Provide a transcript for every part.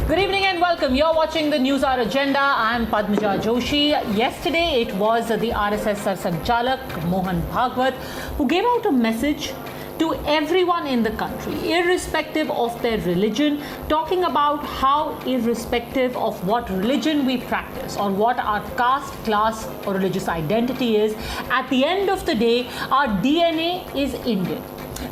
Good evening and welcome. You're watching the News Hour Agenda. I'm Padmaja Joshi. Yesterday it was the RSS Sarsanchalak Mohan Bhagwat who gave out a message to everyone in the country, irrespective of their religion, talking about how irrespective of what religion we practice or what our caste, class or religious identity is, at the end of the day, our DNA is Indian.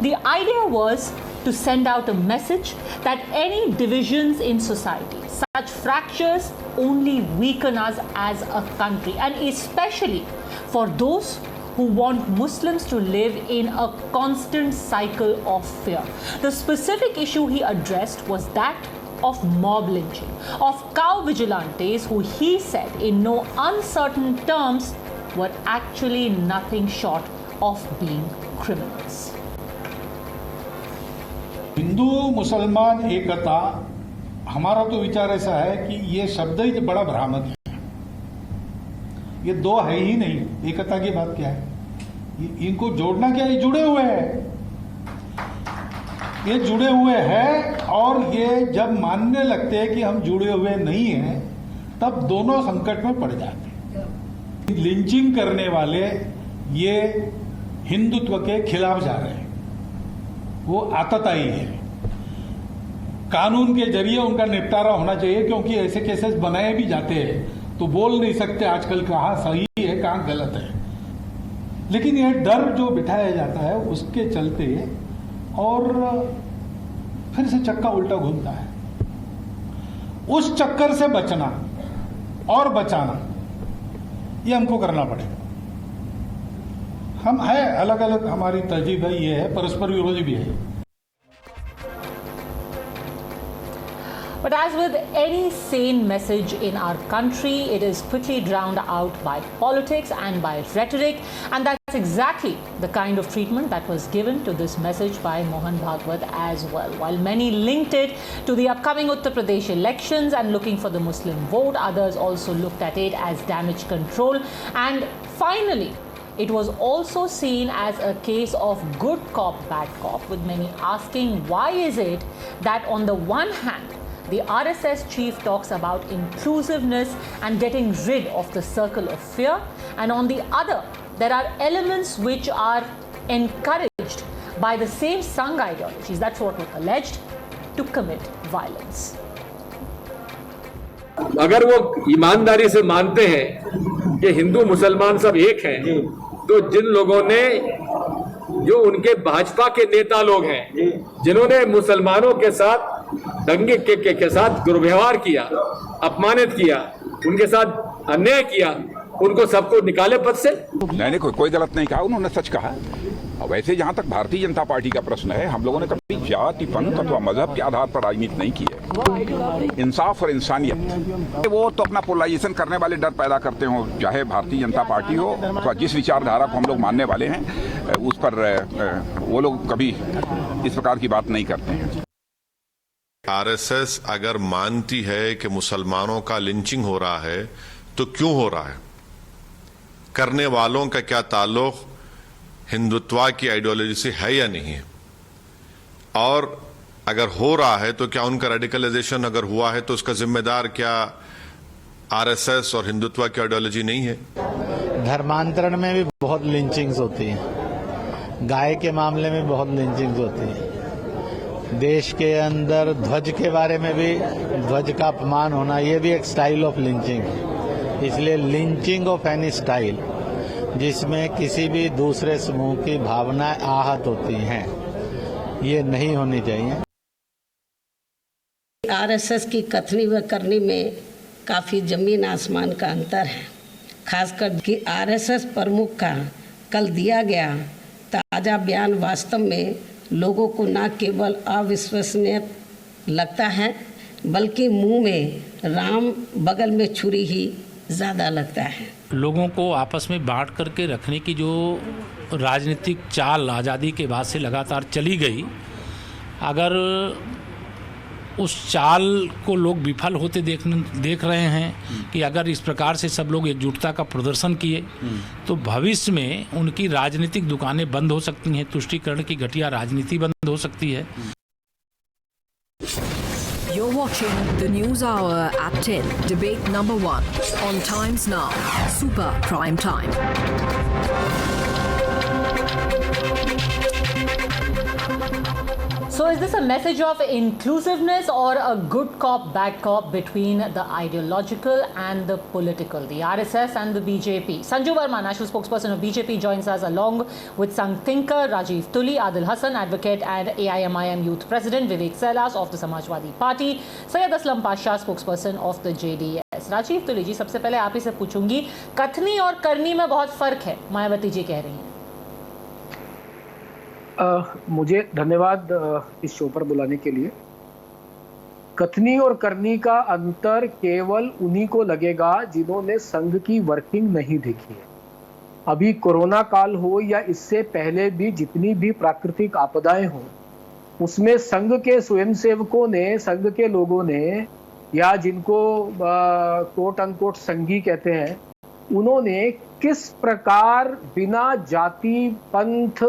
The idea was to send out a message that any divisions in society, such fractures only weaken us as a country, and especially for those who want Muslims to live in a constant cycle of fear. The specific issue he addressed was that of mob lynching, of cow vigilantes who he said in no uncertain terms were actually nothing short of being criminals. Hindu मुसलमान एकता, हमारा तो विचार ऐसा है कि ये शब्द ही बड़ा भ्रामक है। ये दो है ही नहीं, एकता की बात क्या है? इनको जोड़ना क्या? ये जुड़े हुए हैं, ये जुड़े हुए हैं। और ये जब मानने लगते हैं कि हम जुड़े हुए नहीं हैं, तब दोनों संकट में पड़ जाते हैं। लिंचिंग करने वाले ये हिंदुत्व के खिलाफ जा रहे हैं, वो आतताई है। कानून के जरिए उनका निपटारा होना चाहिए, क्योंकि ऐसे केसेस बनाए भी जाते हैं तो बोल नहीं सकते आजकल कहाँ सही है कहाँ गलत है। लेकिन यह डर जो बिठाया जाता है उसके चलते और फिर से चक्का उल्टा घूमता है। उस चक्कर से बचना और बचाना ये हमको करना पड़ेगा। हम है अलग अलग, हमारी तरजीह है, ये है, परस्पर विरोधी भी है। But as with any sane message in our country, it is quickly drowned out by politics and by rhetoric, and that's exactly the kind of treatment that was given to this message by Mohan Bhagwat as well. While many linked it to the upcoming Uttar Pradesh elections and looking for the Muslim vote, others also looked at it as damage control, and finally it was also seen as a case of good cop, bad cop, with many asking why is it that on the one hand, the RSS chief talks about inclusiveness and getting rid of the circle of fear, and on the other, there are elements which are encouraged by the same Sangh ideologies, that's what was alleged, to commit violence. अगर वो ईमानदारी से मानते हैं कि हिंदू मुसलमान सब एक हैं, तो जिन लोगों ने, जो उनके भाजपा के नेता लोग हैं, जिन्होंने मुसलमानों के साथ दंगे के साथ दुर्व्यवहार किया, अपमानित किया, उनके साथ अन्याय किया, उनको सबको निकाले पद से। नहीं, कोई गलत नहीं कहा, उन्होंने सच कहा। वैसे जहां तक भारतीय जनता पार्टी का प्रश्न है, हम लोगों ने कभी जाति, पंथ अथवा मजहब के आधार पर राजनीति नहीं की है। इंसाफ और इंसानियत, वो तो अपना पोलराइजेशन करने वाले डर पैदा करते हो, चाहे भारतीय जनता पार्टी हो अथवा जिस विचारधारा को हम लोग मानने वाले हैं, उस पर वो लोग कभी इस प्रकार की बात नहीं करते हैं। आरएसएस अगर मानती है कि मुसलमानों का लिंचिंग हो रहा है, तो क्यों हो रहा है? करने वालों का क्या ताल्लुक हिंदुत्व की आइडियोलॉजी से है या नहीं है? और अगर हो रहा है तो क्या उनका रेडिकलाइजेशन अगर हुआ है तो उसका जिम्मेदार क्या आरएसएस और हिंदुत्व की आइडियोलॉजी नहीं है? धर्मांतरण में भी बहुत लिंचिंग्स होती हैं, गाय के मामले में बहुत लिंचिंग्स होती हैं, देश के अंदर ध्वज के बारे में भी, ध्वज का अपमान होना, ये भी एक स्टाइल ऑफ लिंचिंग है। इसलिए लिंचिंग ऑफ एनी स्टाइल जिसमें किसी भी दूसरे समूह की भावनाएं आहत होती हैं, ये नहीं होनी चाहिए। आरएसएस की कथनी व करनी में काफ़ी जमीन आसमान का अंतर है, खासकर कि आरएसएस प्रमुख का कल दिया गया ताज़ा बयान वास्तव में लोगों को न केवल अविश्वसनीय लगता है, बल्कि मुंह में राम बगल में छुरी ही ज़्यादा लगता है। लोगों को आपस में बांट करके रखने की जो राजनीतिक चाल आज़ादी के बाद से लगातार चली गई, अगर उस चाल को लोग विफल होते देख रहे हैं कि अगर इस प्रकार से सब लोग एकजुटता का प्रदर्शन किए तो भविष्य में उनकी राजनीतिक दुकानें बंद हो सकती हैं, तुष्टीकरण की घटिया राजनीति बंद हो सकती है। You're watching the News Hour at 10, debate number 1 on Times Now, Super Prime Time. So is this a message of inclusiveness or a good cop, bad cop between the ideological and the political, the RSS and the BJP? Sanju Verma, National Spokesperson of BJP, joins us along with Sangh thinker Rajiv Tuli, Adil Hassan, advocate and AIMIM Youth President, Vivek Sailas of the Samajwadi Party, Syed Aslam Pasha, spokesperson of the JDS. Rajiv तुली जी, सबसे पहले आप ही से पूछूंगी, कथनी और करनी में बहुत फर्क है, मायावती जी कह रही हैं। मुझे धन्यवाद इस शो पर बुलाने के लिए। कथनी और करनी का अंतर केवल उन्हीं को लगेगा जिन्होंने संघ की वर्किंग नहीं देखी है। अभी कोरोना काल हो या इससे पहले भी जितनी भी प्राकृतिक आपदाएं हो, उसमें संघ के स्वयंसेवकों ने, संघ के लोगों ने, या जिनको कोट अनकोट संघी कहते हैं, उन्होंने किस प्रकार बिना जाति, पंथ,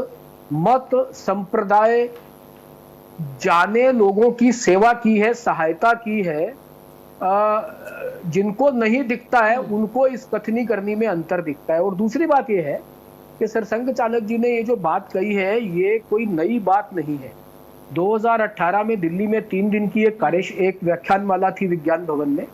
मत, संप्रदाय जाने लोगों की सेवा की है, सहायता की है। जिनको नहीं दिखता है उनको इस कथनी करनी में अंतर दिखता है। और दूसरी बात यह है कि सरसंघ चालक जी ने ये जो बात कही है, ये कोई नई बात नहीं है। 2018 में दिल्ली में 3 दिन की एक व्याख्यानमाला थी विज्ञान भवन में,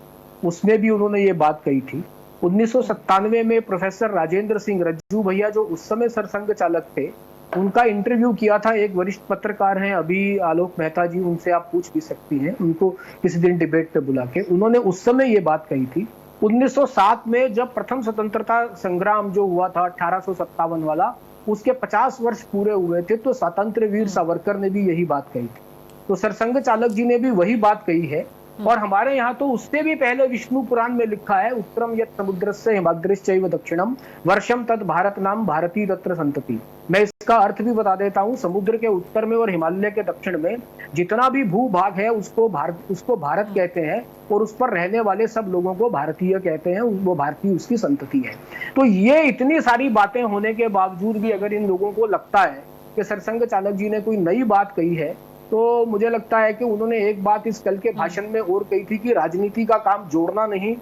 उसमें भी उन्होंने ये बात कही थी। 1997 में प्रोफेसर राजेंद्र सिंह रज्जू भैया, जो उस समय सरसंघ चालक थे, उनका इंटरव्यू किया था एक वरिष्ठ पत्रकार हैं अभी आलोक मेहता जी, उनसे आप पूछ भी सकती हैं, उनको किसी दिन डिबेट पे बुला के। उन्होंने उस समय ये बात कही थी। 1907 में जब प्रथम स्वतंत्रता संग्राम जो हुआ था 1857 वाला, उसके 50 वर्ष पूरे हुए थे, तो स्वतंत्र वीर सावरकर ने भी यही बात कही थी। तो सरसंघ चालक जी ने भी वही बात कही है। और हमारे यहाँ तो उससे भी पहले विष्णु पुराण में लिखा है, उत्तरम यत् समुद्रस्य हिमाद्रिश्चैव दक्षिणम वर्षम तद भारत नाम भारती तत्र संतति। मैं इसका अर्थ भी बता देता हूँ। समुद्र के उत्तर में और हिमालय के दक्षिण में जितना भी भूभाग है उसको भारत कहते हैं, और उस पर रहने वाले सब लोगों को भारतीय कहते हैं, वो भारतीय उसकी संतति है। तो ये इतनी सारी बातें होने के बावजूद भी अगर इन लोगों को लगता है कि सरसंघ चालक जी ने कोई नई बात कही है, तो मुझे लगता है कि उन्होंने एक बात इस कल के भाषण में और कही थी कि राजनीति का काम जोड़ना नहीं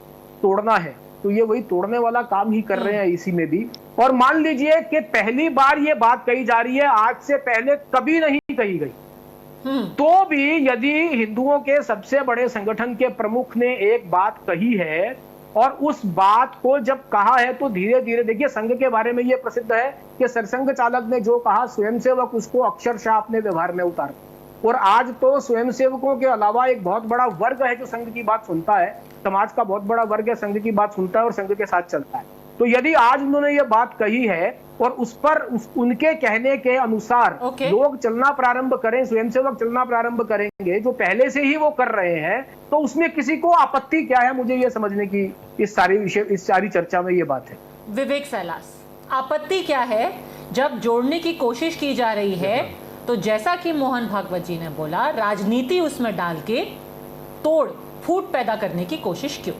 तोड़ना है। तो ये वही तोड़ने वाला काम ही कर रहे हैं इसी में भी। और मान लीजिए कि पहली बार ये बात कही जा रही है, आज से पहले कभी नहीं कही गई। तो भी यदि हिंदुओं के सबसे बड़े संगठन के प्रमुख ने एक बात कही है और उस बात को जब कहा है, तो धीरे धीरे देखिए, संघ के बारे में ये प्रसिद्ध है कि सरसंघ चालक ने जो कहा, स्वयंसेवक उसको अक्षरशः अपने व्यवहार में उतार। और आज तो स्वयंसेवकों के अलावा एक बहुत बड़ा वर्ग है जो संघ की बात सुनता है, समाज का बहुत बड़ा वर्ग है, संघ की बात सुनता है और संघ के साथ चलता है। तो यदि आज उन्होंने ये बात कही है और उस पर उनके कहने के अनुसार लोग चलना प्रारंभ करें, स्वयंसेवक चलना प्रारंभ करेंगे जो पहले से ही वो कर रहे हैं, तो उसमें किसी को आपत्ति क्या है? मुझे ये समझने की इस सारी चर्चा में ये बात है। विवेक सैलास, आपत्ति क्या है जब जोड़ने की कोशिश की जा रही है? तो जैसा कि मोहन भागवत जी ने बोला, राजनीति उसमें डाल के तोड़ फूट पैदा करने की कोशिश क्यों?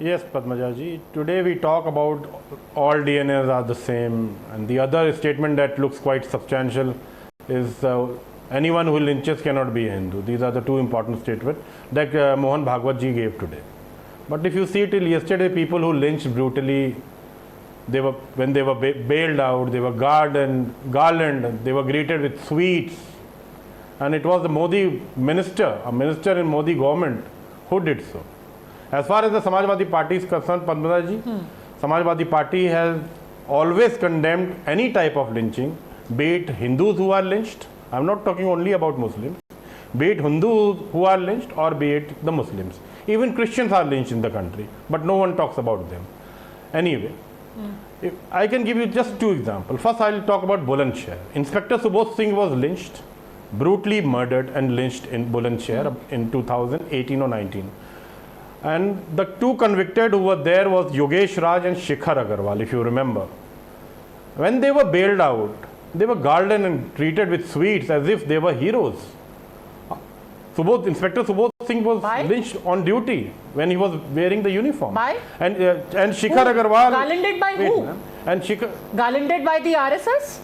Yes, Padmaja ji. Today we talk about all DNAs are the same, and the other statement that looks quite substantial is anyone who lynches cannot be a Hindu. These are the two important statements that Mohan Bhagwat ji gave today. But if you see till yesterday, people who lynched brutally, when they were bailed out, they were garlanded, they were greeted with sweets, and it was the Modi minister, a minister in Modi government, who did so. As far as the Samajwadi Party is concerned, Padmaja ji, Samajwadi Party has always condemned any type of lynching, be it Hindus who are lynched, I am not talking only about Muslims, be it Hindus who are lynched or be it the Muslims. Even Christians are lynched in the country, but no one talks about them. Anyway, if I can give you just 2 examples. First, I will talk about Bulandshahr. Inspector Subodh Singh was lynched, brutally murdered and lynched in Bulandshahr in 2018 or 19. And the 2 convicted who were there was Yogesh Raj and Shikhar Agarwal, if you remember. When they were bailed out, they were garlanded and treated with sweets as if they were heroes. Inspector Subodh Singh was lynched on duty when he was wearing the uniform. By? And Shikhar Agarwal. Garlanded by who? And Shikhar. Garlanded by the RSS?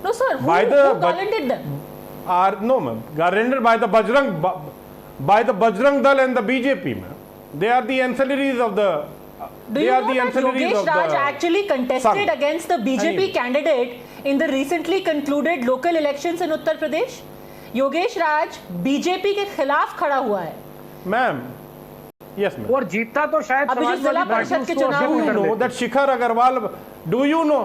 No, sir. Who talented them? No, ma'am. Are rendered by the Bajrang Dal and the BJP, ma'am. They are the ancillaries of the. Do you know that Yogesh Raj actually contested against the BJP candidate in the recently concluded local elections in Uttar Pradesh? Yogesh Raj BJP के खिलाफ खड़ा हुआ है ma'am. Yes, ma'am. और जीता तो शायद अभी जो जिला परिषद के चुनाव में no that Shikhar Agarwal do you know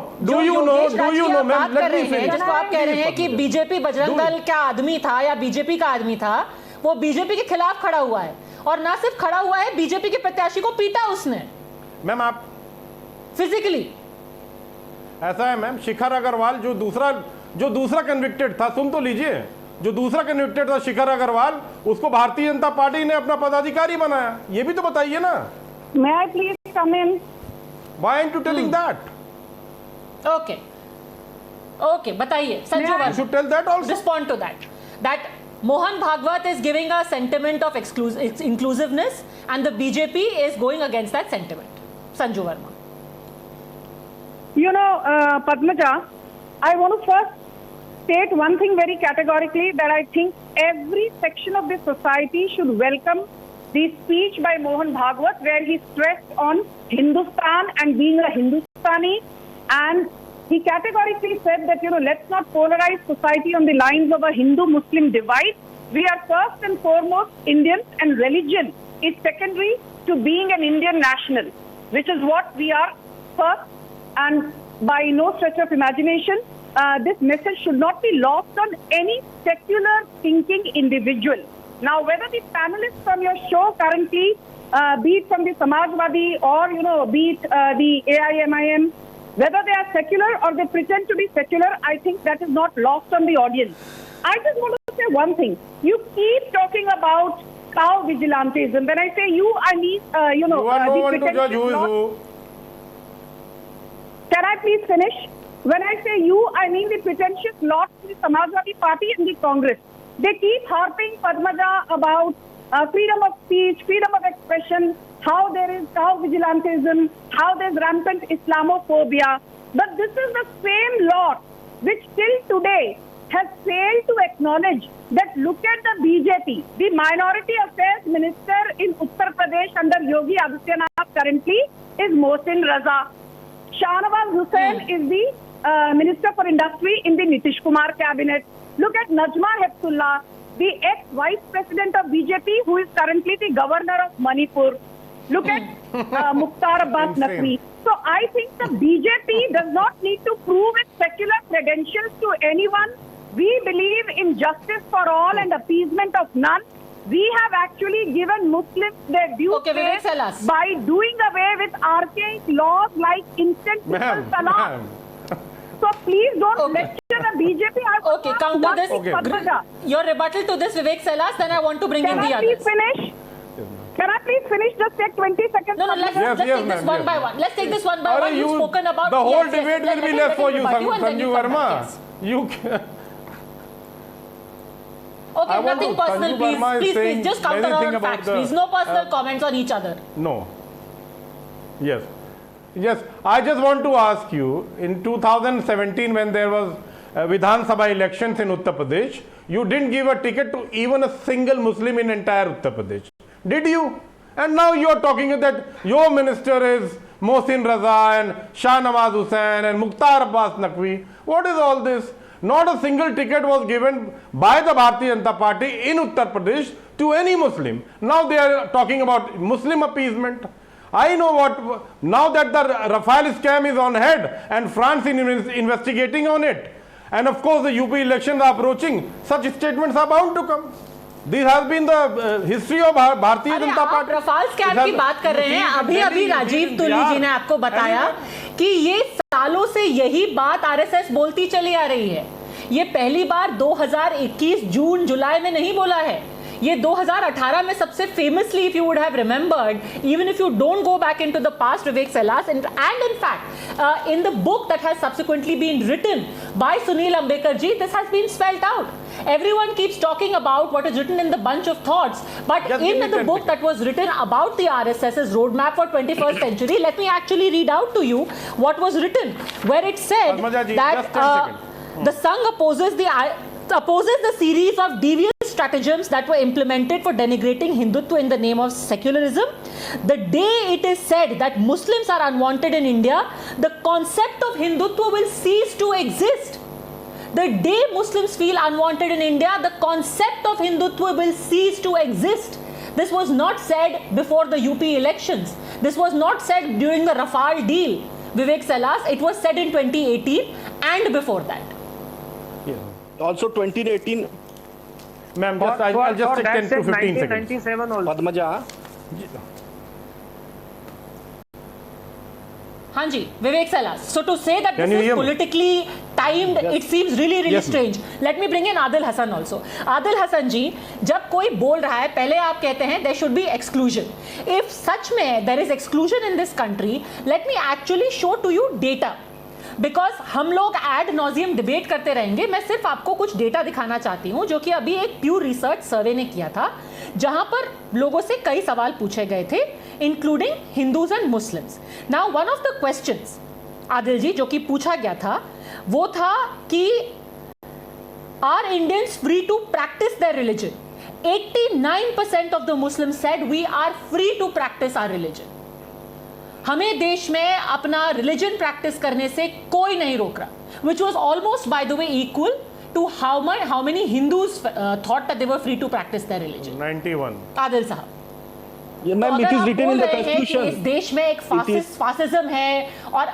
ma'am let me finish. जिसको आप कह रहे हैं कि बीजेपी बजरंग दल का आदमी था या बीजेपी का आदमी था, वो बीजेपी के खिलाफ खड़ा हुआ है और ना सिर्फ खड़ा हुआ है, बीजेपी के प्रत्याशी को पीटा उसने. मैम आप फिजिकली ऐसा है मैम. शिखर अग्रवाल जो दूसरा कन्विक्टेड था, सुन तो लीजिए, जो दूसरा कन्विक्टेड था शिखर अग्रवाल, उसको भारतीय जनता पार्टी ने अपना पदाधिकारी बनाया. ये भी तो बताइए ना. May I please come in? Why aren't you telling that? Okay, बताइए. Sanju Verma, you should tell that also. Respond to that. That Mohan Bhagwat is giving a sentiment of inclusiveness and the BJP is going against that sentiment. Sanju Verma. You know, Padmaja, I want to first state one thing very categorically, that I think every section of this society should welcome the speech by Mohan Bhagwat, where he stressed on Hindustan and being a Hindustani, and he categorically said that, let's not polarize society on the lines of a Hindu-Muslim divide. We are first and foremost Indians, and religion is secondary to being an Indian national, which is what we are first, and by no stretch of imagination, this message should not be lost on any secular thinking individual. Now, whether the panelists from your show currently, be it from the Samajwadi or, be it the AIMIM, whether they are secular or they pretend to be secular, I think that is not lost on the audience. I just want to say one thing. You keep talking about cow vigilantism. When I say you, I mean, you are no one to judge who is who. Can I please finish? When I say you, I mean the pretentious lot in the Samajwadi Party and the Congress. They keep harping, Padmaja, about freedom of speech, freedom of expression, how there is cow vigilantism, how there is rampant Islamophobia. But this is the same lot which till today has failed to acknowledge that look at the BJP. The Minority Affairs Minister in Uttar Pradesh under Yogi Adityanath currently is Mohsin Raza. Shahnawaz Hussain is the Minister for Industry in the Nitish Kumar cabinet. Look at Najma Heptullah, the ex-Vice President of BJP, who is currently the Governor of Manipur. Look at Mukhtar Abbas Naqvi. So I think the BJP does not need to prove its secular credentials to anyone. We believe in justice for all and appeasement of none. We have actually given Muslims their due place by doing away with archaic laws like instant talaq. So please don't lecture the BJP. Counter this. Your rebuttal to this, Vivek Salas, then I want to bring in the others. Can I please finish? Just take 20 seconds. No, let's take this one by one. Let's take this one by one. You've spoken about the whole debate will be left for you, Sanju Verma. You can. Okay, nothing personal, please. Just counter our facts, please. No personal comments on each other. No. Yes. I just want to ask you, in 2017 when there was Vidhan Sabha elections in Uttar Pradesh, you didn't give a ticket to even a single Muslim in entire Uttar Pradesh. Did you? And now you are talking that your minister is Mohsin Raza and Shahnawaz Hussain and Mukhtar Abbas Naqvi. What is all this? Not a single ticket was given by the Bharatiya Janata Party in Uttar Pradesh to any Muslim. Now they are talking about Muslim appeasement. I know what, now that the Rafale scam is on head and France is investigating on it, and of course the UP elections are approaching, such statements are bound to come. This has been the history of Bharatiya Janata Party. आप Rafale scam की बात कर रहे हैं. अभी राजीव तुली जी ने आपको बताया कि ये सालों से यही बात आरएसएस बोलती चली आ रही है. ये पहली बार 2021 जून जुलाई में नहीं बोला है. ये 2018 में सबसे famously, if you would have remembered, even if you don't go back into the past, Vivek Salas, and in fact, in the book that has subsequently been written by Sunil Ambekar ji, this has been spelled out. Everyone keeps talking about what is written in the bunch of thoughts, but in the book that was written about the RSS's roadmap for 21st century, let me actually read out to you what was written, where it said that The Sangh opposes the series of devious stratagems that were implemented for denigrating Hindutva in the name of secularism. The day it is said that Muslims are unwanted in India, the concept of Hindutva will cease to exist. The day Muslims feel unwanted in India, the concept of Hindutva will cease to exist. This was not said before the UP elections. This was not said during the Rafale deal. Vivek Salas, it was said in 2018 and before that. Also 2018. Ma'am, I'll just take 10 to 15 seconds. 1997 also. Padmaja. हाँ जी, Vivek Salas. So to say that Can this you is hear me? politically timed, it seems really Yes, ma'am. strange. Let me bring in Adil Hassan also. Adil Hassan जी, जब कोई बोल रहा है, पहले आप कहते हैं there should be exclusion. If सच में there is exclusion in this country, let me actually show to you data. Because हम लोग एड नॉजियम डिबेट करते रहेंगे. मैं सिर्फ आपको कुछ डेटा दिखाना चाहती हूं जो कि अभी एक प्यूर रिसर्च सर्वे ने किया था, जहां पर लोगों से कई सवाल पूछे गए थे, including Hindus and Muslims. Now one of the questions Adil ji जो कि पूछा गया था वो था कि are Indians free to practise their religion. 89% of the Muslims said we are free to practise our religion. हमें देश में अपना रिलीजन प्रैक्टिस करने से कोई नहीं रोक रहा, which was almost by the way equal to how many Hindus thought that they were free to practice their religion. 91. Adil साहब, Yeah, ma'am, it is written in the constitution. इस देश में एक फासिज्म है. और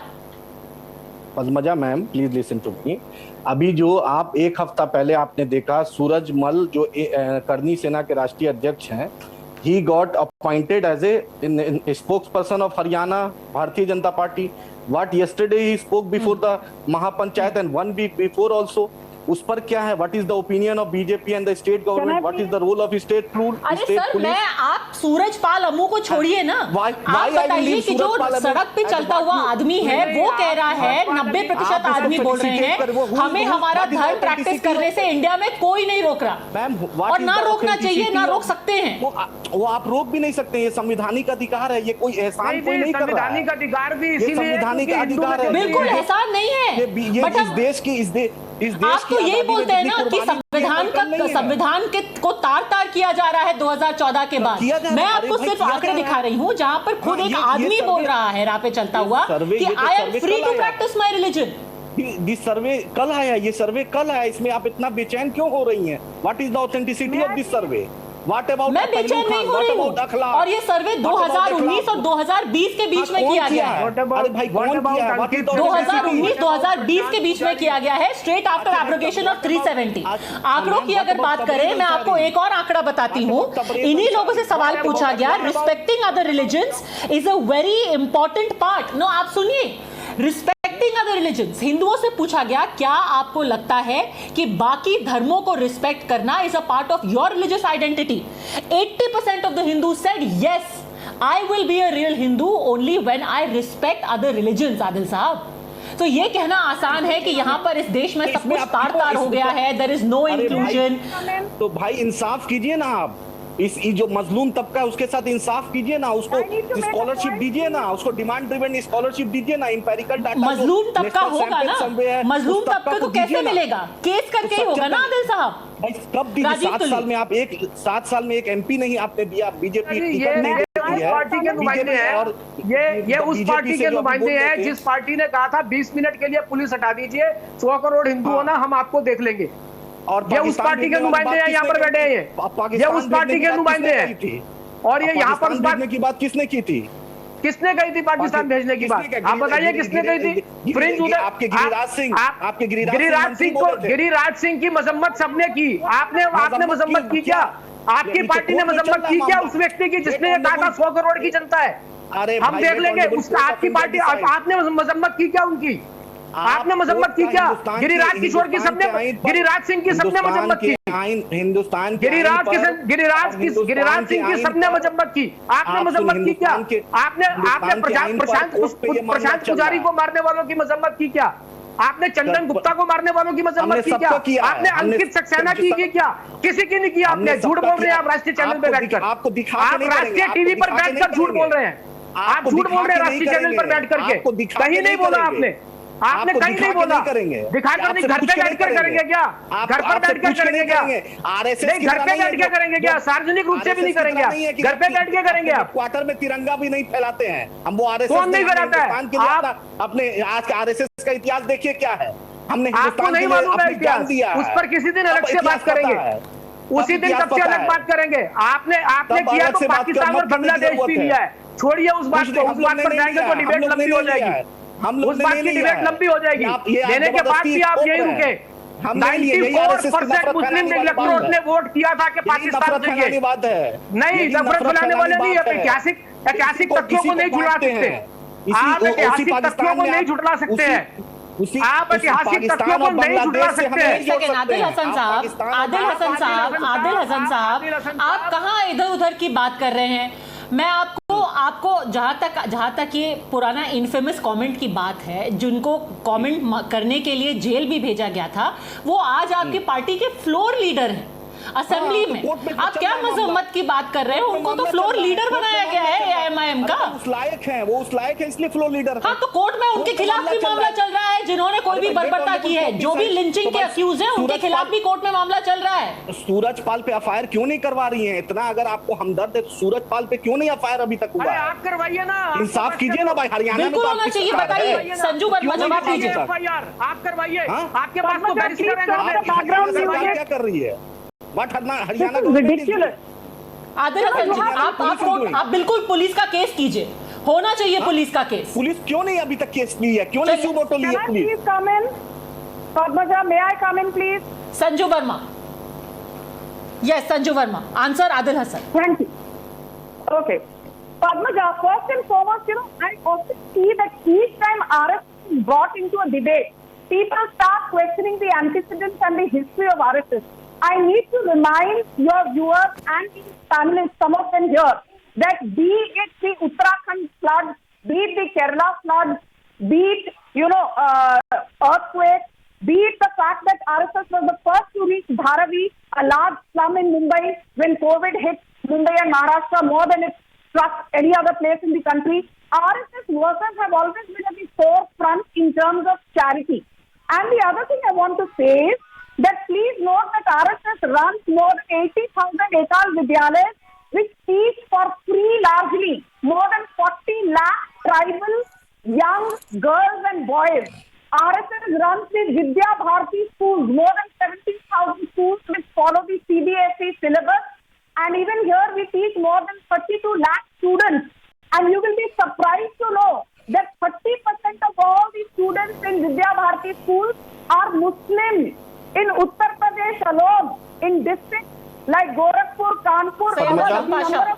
Padmaja ma'am, please listen to me. अभी जो आप एक हफ्ता पहले आपने देखा, सूरजमल जो करनी सेना के राष्ट्रीय अध्यक्ष हैं, he got appointed as a spokesperson of Haryana Bharatiya Janata Party. What yesterday he spoke before the Mahapanchayat and 1 week before also. उस पर क्या है? What is the opinion of BJP and the state government? What is the role of state rule? अरे sir, मैं आप सूरजपाल अम्मू को छोड़िए ना. आप बताइए कि जो सड़क पे चलता हुआ आदमी है वो कह रहा है, 90% आदमी बोल रहे हैं हमें हमारा धर्म प्रैक्टिस करने से इंडिया में कोई नहीं रोक रहा, और ना रोकना चाहिए, ना रोक सकते हैं. वो आप रोक भी नहीं सकते. ये संवैधानिक अधिकार है. ये कोई एहसान कोई नहीं कर रहा है. संवैधानिक अधिकार भी इसीलिए संवैधानिक अधिकार है. बिल्कुल एहसान नहीं है. बट इस देश की आप तो यही बोलते हैं ना कि संविधान को तार किया जा रहा है 2014 के बाद. मैं आपको सिर्फ आंकड़े दिखा रही हूं जहां पर खुद एक आदमी बोल रहा है राह पे चलता हुआ कि I am free to practise my religion. This survey कल आया. ये सर्वे कल आया. इसमें आप इतना बेचैन क्यों हो रही हैं? What is the authenticity of this survey? मैं बेचैन नहीं हो रही हूँ. और ये सर्वे 2019 और 2020 के बीच में किया गया है. 2019-2020 के बीच में किया गया है, स्ट्रेट आफ्टर एब्रोगेशन ऑफ 370. आंकड़ों की अगर बात करें, मैं आपको एक और आंकड़ा बताती हूँ. इन्हीं लोगों से सवाल पूछा गया, respecting other religions is a very important part. No, आप सुनिए. रिस्पेक्टिंग अदर रिलीजन्स, हिंदुओं से पूछा गया क्या आपको लगता है कि बाकी धर्मों को रिस्पेक्ट करना is a part of your religious identity. 80% of the Hindu said yes, I will be a real Hindu only when I respect other religions. Adil साहब, तो ये कहना आसान है कि यहाँ पर इस देश में सब कुछ तार हो गया है, देयर इज नो इंक्लूजन. तो भाई इंसाफ कीजिए ना आप. इस जो मजलूम तबका है उसके साथ इंसाफ कीजिए ना. उसको स्कॉलरशिप दीजिए ना. उसको डिमांड ड्रिवन स्कॉलरशिप दीजिए ना. इंपेरिकल डाटा मजलूम तबका होगा ना. मजलूम तबका को कैसे मिलेगा? केस करके ही होगा ना आदिल साहब. कब दी? 7 साल में एक एमपी नहीं आपने दिया. बीजेपी पार्टी के नुमाइंदे हैं, और ये उस पार्टी के नुमाइंदे हैं जिस पार्टी ने कहा था 20 मिनट के लिए पुलिस हटा दीजिए, 100 करोड़ हिंदू होना, हम आपको देख लेंगे. और ये उस पार्टी के नुमाइंदे हैं, यहाँ पर बैठे हैं. ये उस पार्टी के नुमाइंदे हैं. और ये यहाँ पर भेजने की बात किसने की थी? किसने कही थी पाकिस्तान भेजने की बात? आप बताइए किसने कही थी? फ्रिंज उधर आपके गिरिराज सिंह की मजम्मत सबने की. आपने मजम्मत की क्या? आपकी पार्टी ने मजम्मत की क्या उस व्यक्ति की जिसने कहा था 100 करोड़ की जनता है? हम देख लेंगे. उसका आपकी पार्टी, आपने मजम्मत की क्या उनकी? आपने मजम्मत की क्या? गिरिराज किशोर की सबने, गिरिराज सिंह की सबने मजम्मत की. हिंदुस्तान गिरिराज सिंह की सबने मजम्मत की. आपने मजम्मत की क्या? आपने प्रशांत पुजारी को मारने वालों की मजम्मत की क्या? आपने चंदन गुप्ता को मारने वालों की मजम्मत की क्या? आपने अंकित सक्सेना की क्या? किसी की नहीं की आपने. झूठ बोल रहे हैं आप राष्ट्रीय चैनल पे बैठकर. आप राष्ट्रीय टीवी पर बैठकर झूठ बोल रहे हैं. आप झूठ बोल रहे हैं राष्ट्रीय चैनल पर बैठ करके. कहीं नहीं बोला आपने. आपने कहीं नहीं बोला। दिखाकर नहीं, घर पे बैठ कर करेंगे क्या? घर पर बैठ कर करेंगे क्या? आरएसएस नहीं, घर पे बैठ के करेंगे क्या? सार्वजनिक रूप से भी नहीं करेंगे आप, घर पे बैठ के करेंगे आप। क्वार्टर में तिरंगा भी नहीं फैलाते हैं हम, वो आरएसएस कौन नहीं फैलाता है? आप अपने आज का आरएसएस का इतिहास देखिए क्या है। हमने आपको नहीं मालूम है इतिहास, उस पर किसी दिन अलग से बात करेंगे, उसी दिन सबसे अलग बात करेंगे। आपने किया तो पाकिस्तान और बांग्लादेश भी लिया है, छोड़िए उस बात को, उस बात पर जाएंगे तो डिबेट लंबी हो जाएगी, उस बात की डिबेट लंबी हो जाएगी। लेने के बाद भी आप यही रुके। 94% मुस्लिम इलेक्टोरेट ने वोट किया था कि पाकिस्तान चाहिए। नहीं, नफरत फैलाने वाले नहीं है, ऐतिहासिक तथ्यों को नहीं झुला सकते आप, ऐतिहासिक तथ्यों को नहीं झुटला सकते हैं आप, ऐतिहासिक तथ्यों को नहीं झुटला सकते हैं। आदिल हसन साहब, आप कहाँ इधर उधर की बात कर रहे हैं? मैं आपको जहां तक ये पुराना इनफेमस कमेंट की बात है, जिनको कमेंट करने के लिए जेल भी भेजा गया था, वो आज आपकी पार्टी के फ्लोर लीडर हैं असेंबली में। आप क्या मजम्मत की बात कर रहे हैं? उनको तो फ्लोर लीडर बनाया गया है एआईएमआईएम का। उस लायक है इसलिए फ्लोर लीडर है। हाँ, तो कोर्ट में उनके खिलाफ भी मामला चल रहा है, जिन्होंने कोई भी बर्बरता की है, जो भी लिंचिंग के अक्यूज हैं, उनके खिलाफ भी कोर्ट में मामला चल रहा है। सूरजपाल पे एफआईआर क्यों नहीं करवा रही है? इतना अगर आपको हमदर्द है तो सूरजपाल पे क्यों नहीं एफआईआर अभी तक हुआ? आप करवाइए ना, इंसाफ कीजिए ना भाई। हरियाणा में बिल्कुल होना चाहिए। बताइए संजू वर्मा, जवाब दीजिए। एफआईआर आप करवाइए, आपके पास तो बैरिस्टर है, क्या कर रही है? हरियाणा आदिल हसन जी, आप बिल्कुल पुलिस का केस कीजिए, होना चाहिए पुलिस का केस। पुलिस क्यों नहीं अभी तक केस ली है? क्यों नहीं सुबोटो ली है police? Padmaja, may I come in please? Sanju Varma, yes, Sanju Varma, answer Adil Hasan. Thank you. Okay. Padmaja, first and foremost, I also see that each time RSS is brought into a debate, people start questioning the antecedents and the history of RSS. I need to remind your viewers and the panelists, some of them here, that be it the Uttarakhand flood, be it the Kerala flood, be it, earthquake, be it the fact that RSS was the first to reach Dharavi, a large slum in Mumbai, when COVID hit Mumbai and Maharashtra more than it struck any other place in the country. RSS workers have always been at the forefront in terms of charity. And the other thing I want to say is that please note that RSS runs more than 80,000 Ekal Vidyalayas, which teach for free largely more than 40 lakh tribal young girls and boys. RSS runs the Vidya Bharati schools, more than 17,000 schools which follow the CBSE syllabus. And even here we teach more than 32 lakh students. And you will be surprised to know that 30% of all the students in Vidya Bharati schools are Muslim. In Uttar Pradesh alone, in districts like Gorakhpur, Kanpur, the number of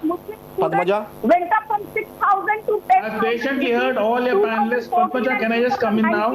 Muslim students went up from 6,000 to 10,000. I've patiently heard all your panelists. Padmaja, can I just come in now?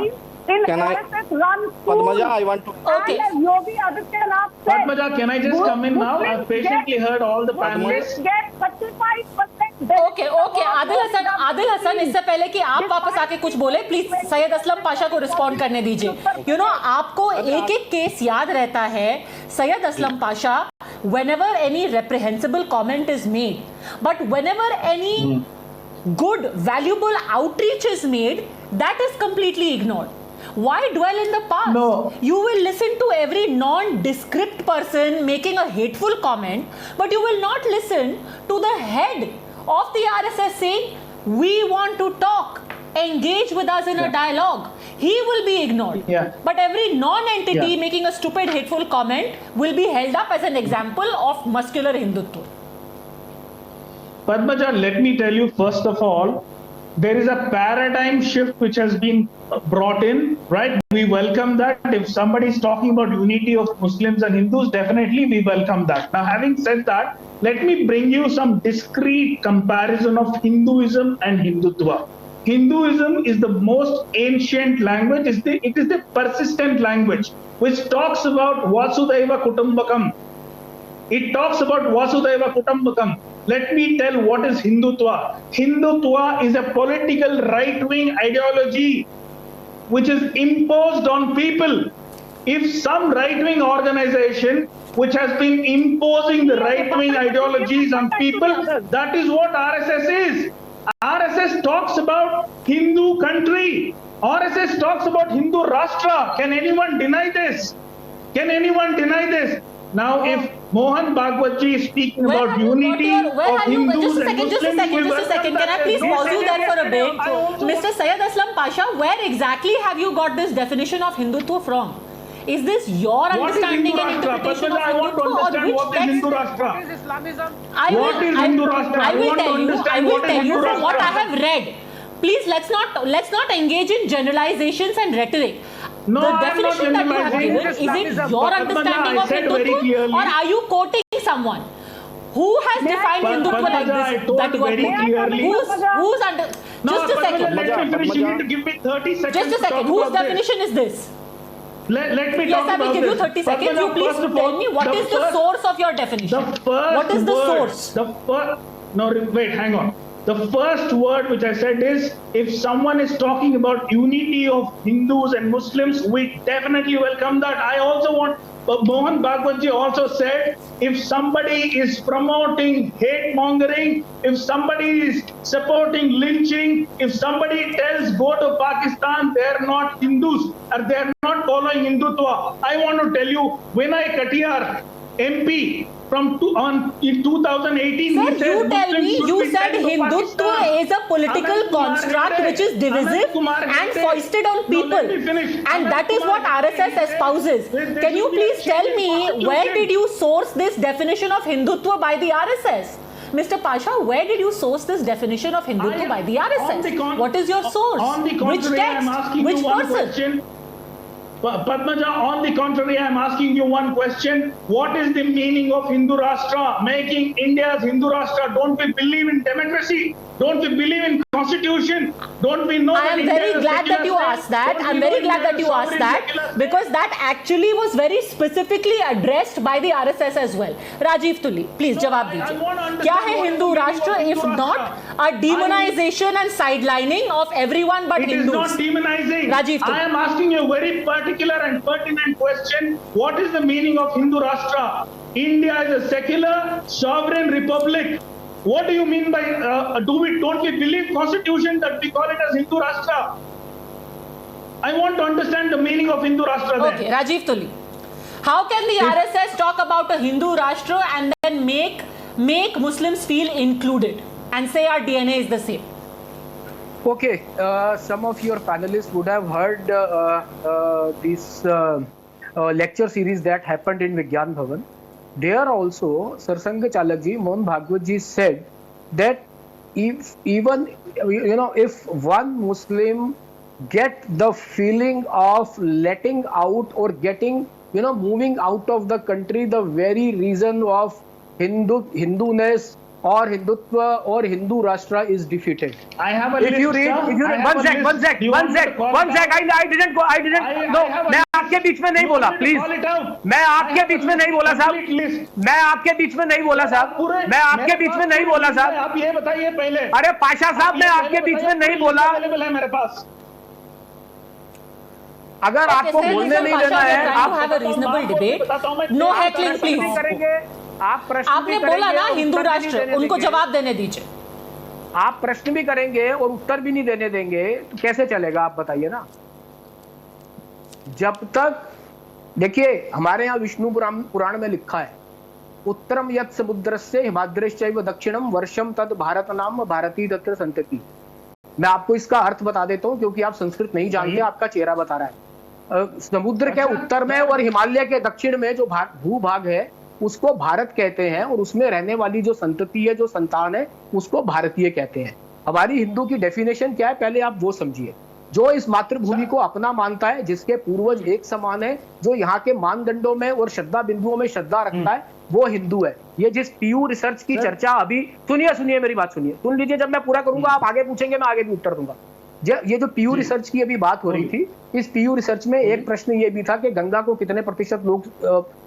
Padmaja, I want to. Okay. Yogi Adityanath said, Padmaja, can I just come in now? I've patiently heard all the panelists. Get 35%. Okay Adil Hasan, इससे पहले कि आप वापस आके कुछ बोले, please Syed Aslam Pasha को respond करने दीजिए। आपको एक एक केस याद रहता है Syed Aslam Pasha, whenever any reprehensible comment is made, but whenever any good valuable outreach is made, that is completely ignored. Why dwell in the past? No. You will listen to every nondescript person making a hateful comment, but you will not listen to the head of the RSS saying, we want to talk, engage with us in a dialogue. He will be ignored. Yeah. But every non-entity making a stupid, hateful comment will be held up as an example of muscular Hindutva. Padmaja, let me tell you, first of all, there is a paradigm shift which has been brought in, right? We welcome that. If somebody is talking about unity of Muslims and Hindus, definitely we welcome that. Now, having said that, let me bring you some discrete comparison of Hinduism and Hindutva. Hinduism is the most ancient language. It is the persistent language which talks about Vasudhaiva Kutumbakam. It talks about Vasudhaiva Kutumbakam. Let me tell what is Hindutva. Hindutva is a political right-wing ideology which is imposed on people. If some right-wing organization which has been imposing the right-wing ideologies on people, that is what RSS is. RSS talks about Hindu country. RSS talks about Hindu Rashtra. Can anyone deny this? Can anyone deny this? Now, if Mohan Bhagwat ji is speaking about unity of Hindus and Muslims, just a second. Can I please pause you there for a bit? Mr. Syed Aslam Pasha, where exactly have you got this definition of Hindutva from? Is this your understanding and interpretation of Hindutva, or which text? What is Islamism? I will tell you from what I have read. Please, let's not engage in generalizations and rhetoric. No, the definition that you have given, is it your understanding of Hindutva, or are you quoting someone who has defined Hindutva like this that you are quoting? Who's under? Just a second. Let me finish. You need to give me 30 seconds. Just a second. Whose definition is this? Let me yes, talk I will about give you this. 30 seconds. You please tell me what is the source of your definition. What is the source? No, wait, hang on. The first word which I said is, if someone is talking about unity of Hindus and Muslims, we definitely welcome that. I also want, Mohan Bhagwat ji also said, if somebody is promoting hate mongering, if somebody is supporting lynching, if somebody tells go to Pakistan, they're not Hindus or they're not following Hindutva. I want to tell you, Vinay Katiyar, MP, in 2018, sir, you tell me, you said Hindutva is a political construct which is divisive and foisted on people, and that is what RSS espouses. Can you please tell me, where did you source this definition of Hindutva by the RSS? Mr. Pasha, where did you source this definition of Hindutva by the RSS? What is your source? Which text? Which person? Padmaja, on the contrary, I am asking you one question. What is the meaning of Hindu Rashtra? Making India's Hindu Rashtra. Don't we believe in democracy? Don't we believe in constitution? Don't we know I am very glad that you asked that. I'm very glad that you asked that, because that actually was very specifically addressed by the RSS as well. Rajiv Tuli, please jawab dijiye. Kya hai Hindu Rashtra if not a demonization and sidelining of everyone but Hindus? It is not demonizing. Rajiv Tuli. I am asking you a very particular and pertinent question. What is the meaning of Hindu Rashtra? India is a secular, sovereign republic. What do you mean by, don't we believe constitution that we call it as Hindu Rashtra? I want to understand the meaning of Hindu Rashtra there. Okay, Rajiv Tuli. How can the RSS talk about a Hindu Rashtra and then make Muslims feel included and say our DNA is the same? Okay, some of your panelists would have heard this lecture series that happened in Vigyan Bhavan. There also, Sarsang Chalak ji, Mohan Bhagwat ji said that if one Muslim get the feeling of letting out or getting, moving out of the country, the very reason of Hinduness or Hindutva or Hindu Rashtra is defeated. I have a list. If you read, one sec. I didn't. No, मैं आपके बीच में नहीं बोला, please. मैं आपके बीच में नहीं बोला साहब. मैं आपके बीच में नहीं बोला साहब. मैं आपके बीच में नहीं बोला साहब. आप ये बताइए पहले. अरे पाशा साहब, मैं आपके बीच में नहीं बोला. अवेलेबल है मेरे पास. अगर आपको बोलने नहीं देना है, आप have a reasonable debate. No heckling, please. आपने बोला ना हिंदू राष्ट्र, उनको जवाब देने दीजिए. आप प्रश्न भी करेंगे और उत्तर भी नहीं देने देंगे तो कैसे चलेगा, आप बताइए ना. जब तक, देखिए हमारे यहाँ विष्णु पुराण में लिखा है, उत्तरम यत् समुद्रस्य हिमाद्रश्चैव दक्षिणम वर्षम तद भारत नाम भारती तत्र संतति. मैं आपको इसका अर्थ बता देता हूँ क्योंकि आप संस्कृत नहीं जानते, आपका चेहरा बता रहा है. समुद्र के उत्तर में और हिमालय के दक्षिण में जो भूभाग है उसको भारत कहते हैं, और उसमें रहने वाली जो संतति है, जो संतान है, उसको भारतीय कहते हैं. हमारी हिंदू की डेफिनेशन क्या है, पहले आप वो समझिए. जो इस मातृभूमि को अपना मानता है, जिसके पूर्वज एक समान है, जो यहाँ के मानदंडों में और श्रद्धा बिंदुओं में श्रद्धा रखता है, वो हिंदू है. ये जिस पीयू रिसर्च की चर्चा अभी, सुनिए मेरी बात सुनिए, सुन लीजिए. जब मैं पूरा करूंगा आप आगे पूछेंगे, मैं आगे भी उत्तर दूंगा. ये जो पीयू रिसर्च की अभी बात हो रही थी, इस पीयू रिसर्च में एक प्रश्न ये भी था कि गंगा को कितने प्रतिशत लोग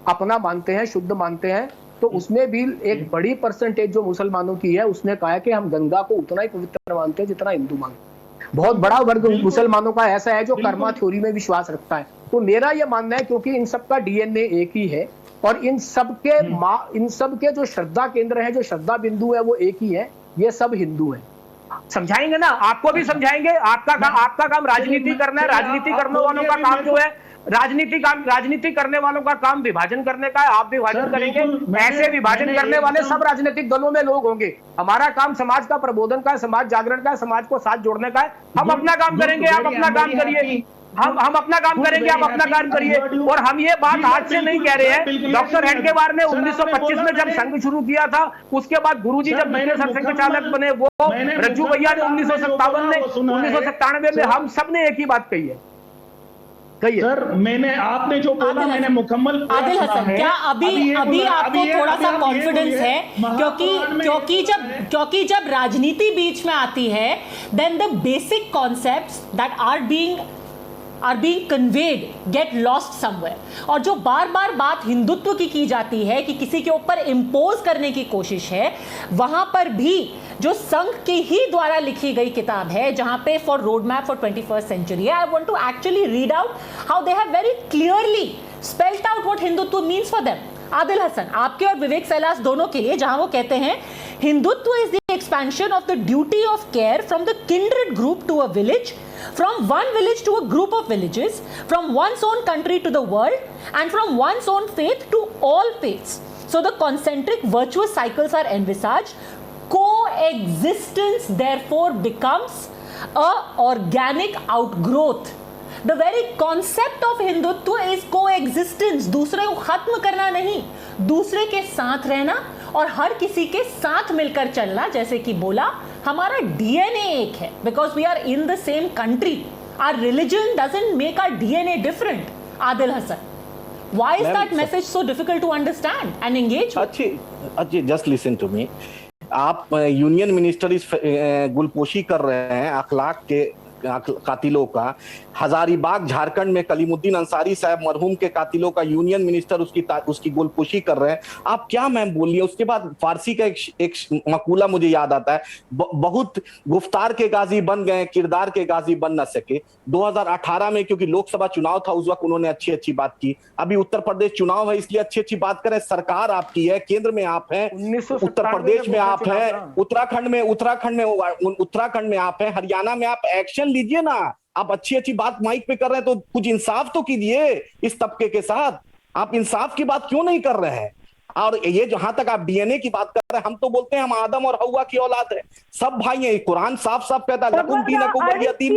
अपना मानते हैं, शुद्ध मानते हैं. तो उसमें भी एक बड़ी परसेंटेज जो मुसलमानों की है, उसने कहा कि हम गंगा को उतना ही पवित्र मानते हैं जितना हिंदू मानते हैं. बहुत बड़ा वर्ग मुसलमानों का ऐसा है जो कर्मा थ्योरी में विश्वास रखता है. तो मेरा यह मानना है, क्योंकि इन सबका डीएनए एक ही है और इन सबके जो श्रद्धा केंद्र है, जो श्रद्धा बिंदु है, वो एक ही है. ये सब हिंदू है. समझाएंगे ना, आपको भी समझाएंगे। आपका काम राजनीति करना है। राजनीति करने वालों का काम जो है, राजनीति करने वालों का काम विभाजन करने का है। आप विभाजन करेंगे, ऐसे विभाजन करने वाले सब राजनीतिक दलों में लोग होंगे। हमारा काम समाज का प्रबोधन का है, समाज जागरण का है, समाज को साथ जोड़ने का है। हम अपना काम करेंगे, आप अपना काम करिए। हम अपना काम करेंगे, आप अपना काम करिए। और हम ये बात आज से नहीं कह रहे हैं। डॉक्टर हेडगेवार ने 1925 में जब संघ शुरू किया था, उसके बाद गुरुजी जब द्वितीय सरसंघ चालक बने, वो रज्जू भैया ने 1957 में, 1997 में, हम सब ने एक ही बात कही है। सर, आपने जो बोला मैंने मुकम्मल आदिल हसन, क्या अभी आपको थोड़ा सा कॉन्फिडेंस है? क्योंकि जब राजनीति बीच में आती है, then the basic concepts that are being conveyed get lost somewhere। और जो बार बार बात हिंदुत्व की जाती है कि किसी के ऊपर इम्पोज करने की कोशिश है, वहां पर भी जो संघ के ही द्वारा लिखी गई किताब है, जहां पे for road map for 21st century, I want to actually read out how they have very clearly spelled out what Hindutva means for them. Adil Hasan, आपके और विवेक सैलास दोनों के लिए, जहां वो कहते हैं Hindutva is the expansion of the duty of care from the kindred group to a village, from one village to a group of villages, from one's own country to the world, and from one's own faith to all faiths. So the concentric virtuous cycles are envisaged. Coexistence therefore becomes a organic outgrowth. The very concept of Hindutva is coexistence, दूसरे को खत्म करना नहीं, दूसरे के साथ रहना और हर किसी के साथ मिलकर चलना। जैसे कि बोला, हमारा डीएनए एक है, because we are in the same country. Our religion doesn't make our DNA different. Adil Hasan, why is that message so difficult to understand and engage? अच्छी जस्ट लिसन टू मी। आप यूनियन मिनिस्टर इस गुलपोशी कर रहे हैं अखलाक के कातिलों का। हजारीबाग झारखंड में कलीमुद्दीन अंसारी साहब मरहूम के कातिलों का यूनियन मिनिस्टर उसकी गोलपोशी कर रहे हैं। आप क्या मैम बोलिए। उसके बाद फारसी का एक मकूला मुझे याद आता है, बहुत गुफ्तार के गाजी बन गए, किरदार के गाजी बन न सके। 2018 में क्योंकि लोकसभा चुनाव था, उस वक्त उन्होंने अच्छी बात की। अभी उत्तर प्रदेश चुनाव है, इसलिए अच्छी बात करें। सरकार आपकी है, केंद्र में आप हैं, उत्तर प्रदेश में आप हैं, उत्तराखंड में आप हैं, हरियाणा में आप एक्शन लीजिए ना। आप अच्छी बात माइक पे कर रहे हैं तो कुछ इंसाफ तो कीजिए इस तबके के साथ। आप इंसाफ की बात क्यों नहीं कर रहे हैं? और ये जहां तक आप डीएनए की बात कर रहे हैं, हम तो बोलते हैं हम आदम और हव्वा की औलाद है, सब भाई हैं। कुरान साफ कहता है लकुम दीनकुम वलिया दीन।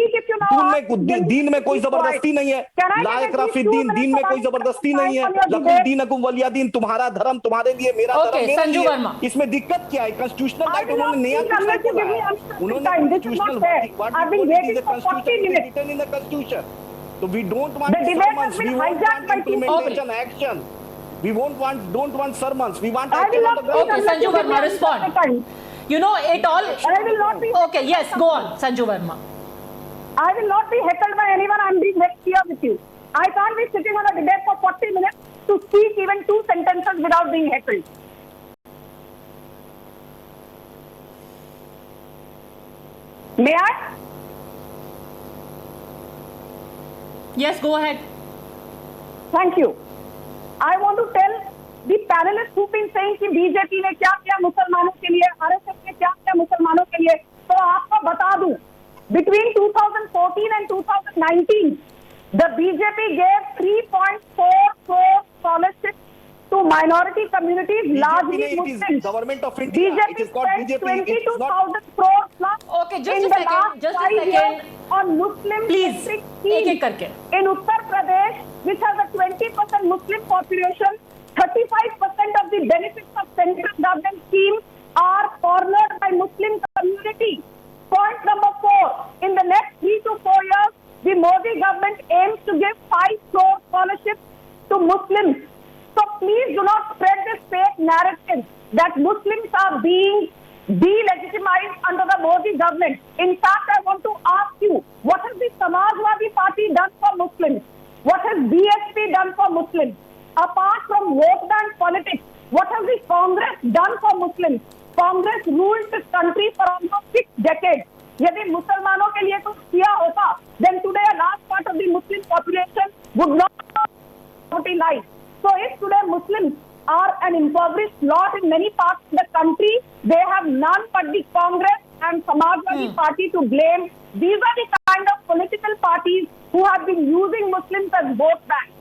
दीन में कोई जबरदस्ती नहीं है। ला इकराह फिद्दीन, दीन में कोई जबरदस्ती नहीं है। लकुम दीनकुम वलिया दीन, तुम्हारा धर्म तुम्हारे लिए, मेरा धर्म मेरे लिए। इसमें दिक्कत क्या है? कॉन्स्टिट्यूशनल राइट उन्होंने नया कुछ नहीं बोला। उन्होंने constitutional written in the constitution. तो we don't want sermons, we want implementation action. We don't want sermons. We want action on the ground. Okay, Sanju Verma, respond. You know it all. I will not be. Okay, yes, go on, Sanju Verma. I will not be heckled by anyone. I'm being very clear with you. I can't be sitting on a debate for 40 minutes to speak even 2 sentences without being heckled. May I? Yes, go ahead. Thank you. I want to tell the panelists who've been saying कि BJP ने क्या किया मुसलमानों के लिए, RSS ने क्या किया मुसलमानों के लिए, तो आपको बता दूं, between 2014 and 2019, the BJP gave 3.4 crore scholarships to minority communities, largely Muslims. Government of India. BJP spent 22,000 crore plus Okay, just a second. on Muslim Please, एक करके. In Uttar Pradesh, which has a 20% Muslim population, 35% of the benefits of central government schemes are cornered by Muslim community. Point number 4, in the next 3 to 4 years, the Modi government aims to give 5 crore scholarships to Muslims. So please do not spread this fake narrative that Muslims are being delegitimized under the Modi government. In fact, I want to ask you, what has the Samajwadi Party done for Muslims? What has BSP done for Muslims? Apart from vote bank politics, what has the Congress done for Muslims? Congress ruled this country for almost 6 decades. यदि मुसलमानों के लिए कुछ किया होता, then today a large part of the Muslim population would not have life. So if today Muslims are an impoverished lot in many parts of the country, they have none but the Congress and Samajwadi Party to blame. These are the kind of political parties who have been using Muslims as vote banks.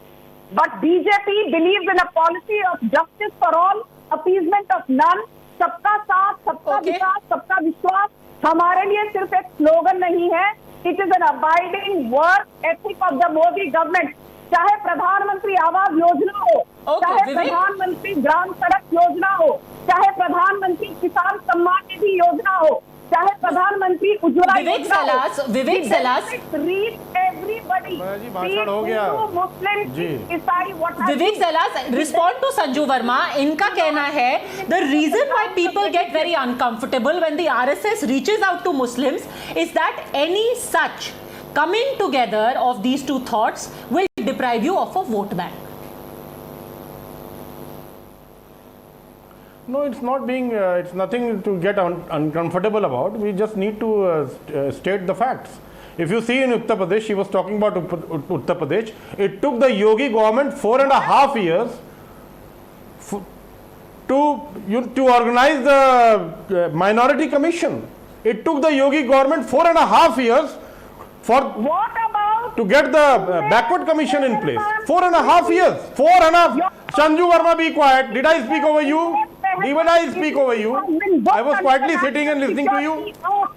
But BJP believes in a policy of justice for all, appeasement of none, सबका साथ, सबका विकास, सबका विश्वास. हमारे लिए सिर्फ एक slogan नहीं है. It is an abiding work ethic of the Modi government. चाहे प्रधानमंत्री आवास योजना हो, चाहे प्रधानमंत्री ग्राम सड़क योजना हो, चाहे प्रधानमंत्री किसान सम्मान निधि योजना हो, चाहे प्रधानमंत्री उज्ज्वला योजना हो. Vivek Salas reach everybody. भाषण हो गया. मुस्लिम, ईसाई, विवेक सलास रिस्पॉन्ड टू संजू वर्मा. इनका कहना है the reason why people get very uncomfortable when the RSS reaches out to Muslims is that any such coming together of these two thoughts will deprive you of a vote bank. No, it's not being, it's nothing to get uncomfortable about. We just need to state the facts. If you see in Uttar Pradesh, she was talking about Uttar Pradesh, it took the Yogi government 4.5 years to organize the minority commission. It took the Yogi government 4.5 years to get the backward commission in place. 4.5 years. 4.5. Sanju Verma, be quiet. Did I speak over you? Even I speak over you. I was quietly sitting and listening to you.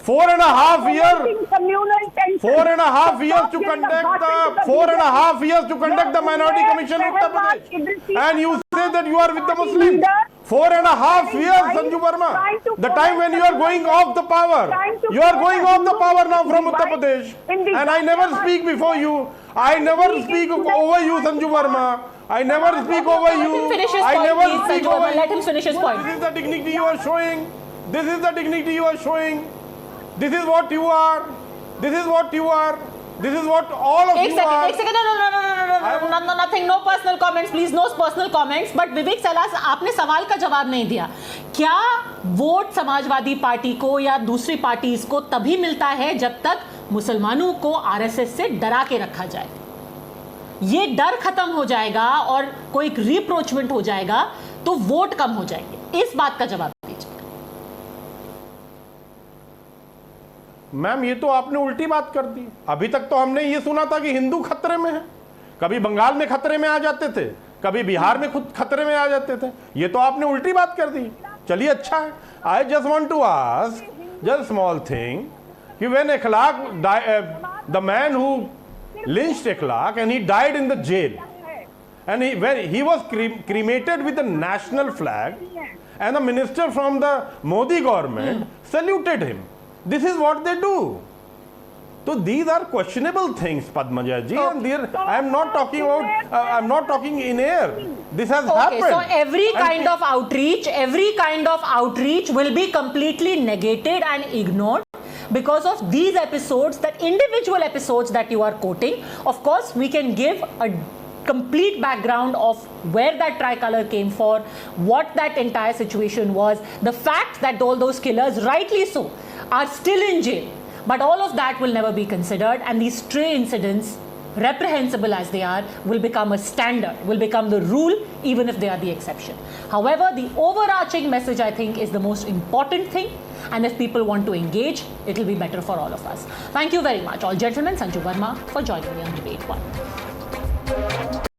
4.5 years. 4.5 years to conduct the 4.5 years to conduct the minority commission in Uttar Pradesh. And you say that you are with the Muslims. 4.5 years, Sanju Verma. The time when you are going off the power. You are going off the power now from Uttar Pradesh. And I never speak before you. I never speak over you, Sanju Verma. I never speak over you. I never speak over you. Let him finish his point. This is the dignity you are showing. This is the dignity you are showing. This is what you are. This is what you are. This is what all of you are. एक second, no, nothing, no personal comments, please, no personal comments. But विवेक सलास, आपने सवाल का जवाब नहीं दिया. क्या vote Samajwadi party को या दूसरी पार्टीज को तभी मिलता है जब तक मुसलमानों को आरएसएस से डरा के रखा जाए? ये डर खत्म हो जाएगा और कोई रिप्रोचमेंट हो जाएगा तो वोट कम हो जाएंगे. इस बात का जवाब दीजिए. मैम, ये तो आपने उल्टी बात कर दी. अभी तक तो हमने ये सुना था कि हिंदू खतरे में है. कभी बंगाल में खतरे में आ जाते थे, कभी बिहार में खुद खतरे में आ जाते थे. ये तो आपने उल्टी बात कर दी. चलिए, अच्छा है. I just want to ask just small thing कि when Akhlaq, the man who lynched Akhlaq and he died in the jail, and when he was cremated with the national flag, and the minister from the Modi government saluted him. This is what they do. So these are questionable things, Padmaja ji, and I am not talking about. I am not talking in air. This has happened. So every kind of outreach will be completely negated and ignored because of these episodes, that individual episodes that you are quoting. Of course, we can give a complete background of where that tricolor came for, what that entire situation was, the fact that all those killers, rightly so, are still in jail. But all of that will never be considered, and these stray incidents, reprehensible as they are, will become a standard, will become the rule, even if they are the exception. However, the overarching message, I think, is the most important thing, and if people want to engage, it will be better for all of us. Thank you very much, all gentlemen. Sanju Verma for joining me on Debate One.